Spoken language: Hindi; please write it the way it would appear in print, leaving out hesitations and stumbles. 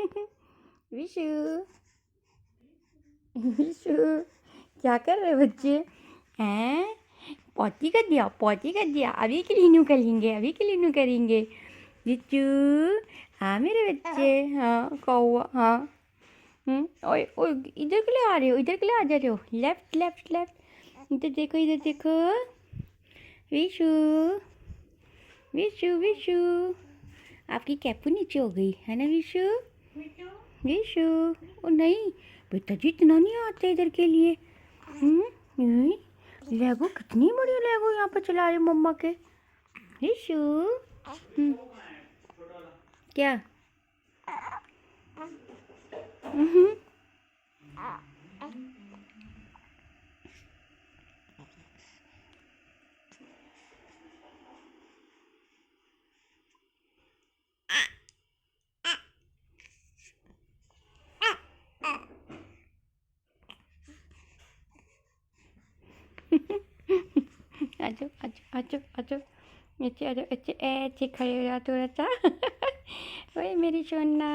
विशु विशु क्या कर रहे बच्चे हैं? पॉटी कर दिया। अभी के लिए न्यू करेंगे विशु। हाँ मेरे बच्चे, हाँ कौआ, हाँ। ओए ओए, इधर के लिए आ रहे हो, इधर के लिए आ जा रहे हो। लेफ्ट इधर देखो विशु विशु। आपकी कैपू नीचे हो गई है ना विशु। ओ नहीं बेटा जी, इतना नहीं आता इधर के लिए। लेगो, कितनी बड़ी लेगो यहाँ पर चला रहे मम्मा के विशु। क्या? आजो ऐसे खड़े हो जा थोड़ा सा। ओए मेरी सोना